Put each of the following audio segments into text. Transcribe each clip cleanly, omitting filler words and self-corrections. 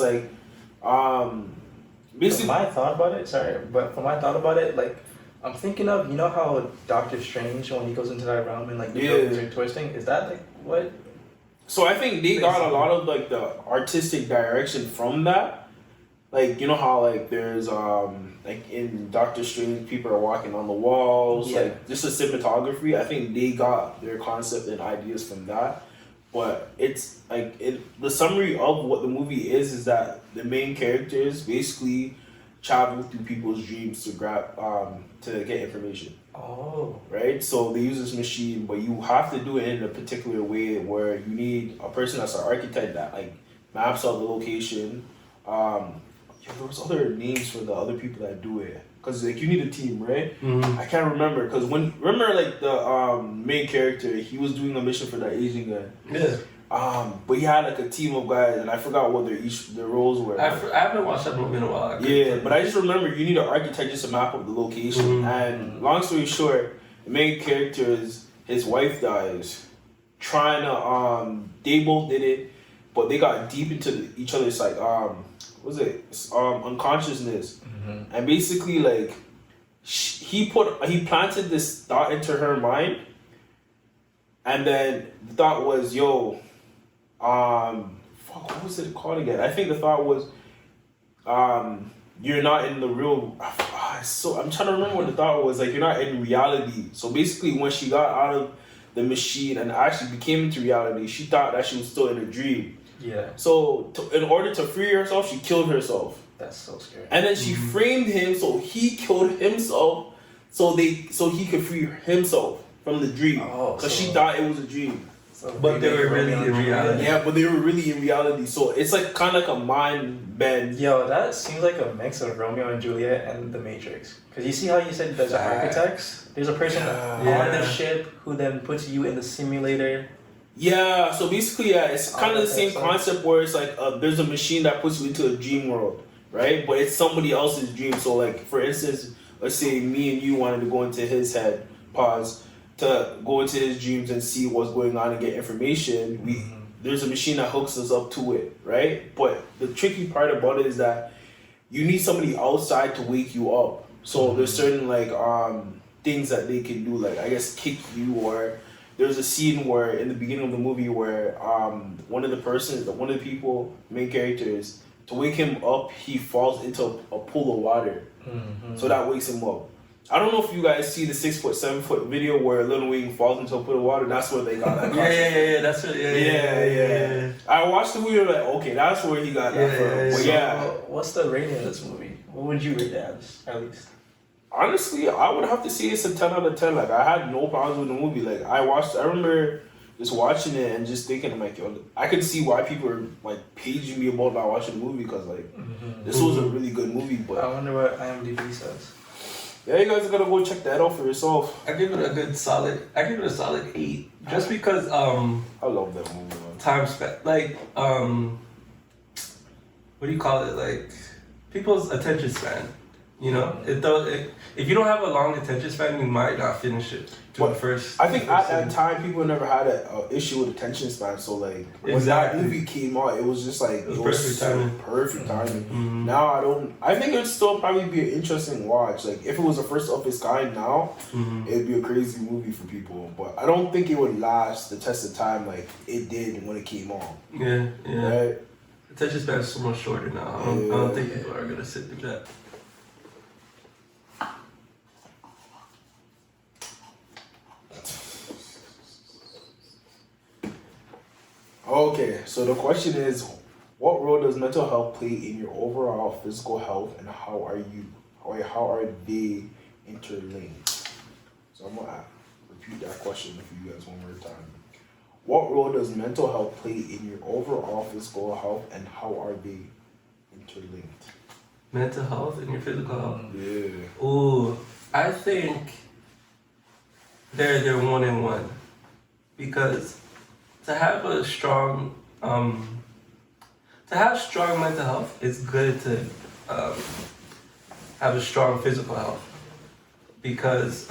It's like, basically. From my thought about it, sorry, but from my thought about it, like, I'm thinking of, you know how Doctor Strange, when he goes into that realm and like the buildings are twisting, is that like what? So I think they got a lot of like the artistic direction from that. Like, you know how like there's like in Doctor Strange people are walking on the walls, like just the cinematography. I think they got their concept and ideas from that. But it's like the summary of what the movie is that the main characters basically travel through people's dreams to grab to get information. Oh. Right? So they use this machine, but you have to do it in a particular way where you need a person that's an architect that like maps out the location. There was other names for the other people that do it. Cause like you need a team, right? Mm-hmm. I can't remember. Cause remember like the main character, he was doing a mission for that Asian guy. Yeah. But he had like a team of guys, and I forgot what their roles were. I haven't watched that movie in a while. Yeah, but I just remember you need an architect just to map up the location. Mm-hmm. And long story short, the main character his wife dies. Trying to they both did it, but they got deep into each other's like unconsciousness, and basically like he planted this thought into her mind, and then the thought was what was it called again? I think the thought was you're not in the real. So I'm trying to remember what the thought was. Like, you're not in reality. So basically, when she got out of the machine and actually became into reality, she thought that she was still in a dream. Yeah. So in order to free herself, she killed herself. That's so scary. And then she framed him, so he killed himself, so he could free himself from the dream. Because she thought it was a dream. So but they were really in reality. Yeah, but they were really in reality. So it's like kind of like a mind bend. Yo, that seems like a mix of Romeo and Juliet and The Matrix. Because you see how you said there's architects? There's a person on the ship who then puts you in the simulator. Yeah, so basically, it's kind of the same concept where it's like there's a machine that puts you into a dream world, right? But it's somebody else's dream. So like, for instance, let's say me and you wanted to go into his head, to go into his dreams and see what's going on and get information. There's a machine that hooks us up to it, right? But the tricky part about it is that you need somebody outside to wake you up. So there's certain like things that they can do, like I guess kick you, or there's a scene where in the beginning of the movie where one of the people, main characters, to wake him up, he falls into a pool of water. So that wakes him up. I don't know if you guys see the 6 foot, 7 foot video where Lil Wayne falls into a pool of water. That's where they got that. Yeah. That's what. Yeah. I watched the movie. Like, okay, that's where he got that from. But what's the rating of this movie? What would you rate it as, at least? Honestly, I would have to say it's a 10 out of 10. Like, I had no problems with the movie. Like, I remember just watching it and just thinking, I'm like, yo, I could see why people are like paging me about not watching the movie, because like this was a really good movie. But I wonder what IMDb says. Yeah, you guys are gonna go check that out for yourself. I give it a solid 8, just because I love that movie, man. Time spent, like what do you call it? Like people's attention span. You know, if you don't have a long attention span, you might not finish it. I think at that time people never had an issue with attention span. So like when that movie came out, it was just like it was perfect timing. Now I think it'd still probably be an interesting watch. Like if it was the first of its kind now, it'd be a crazy movie for people. But I don't think it would last the test of time like it did when it came on. Yeah. Right? Attention span is so much shorter now. I don't think people are gonna sit through that. Okay, so the question is, what role does mental health play in your overall physical health, and how are they interlinked? So I'm gonna repeat that question for you guys one more time. What role does mental health play in your overall physical health, and how are they interlinked? Mental health and your physical health? Yeah. Ooh, I think they're one in one, because to have a strong mental health, it's good to have a strong physical health, because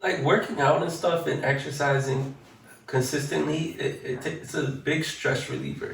like working out and stuff and exercising consistently, it's a big stress reliever.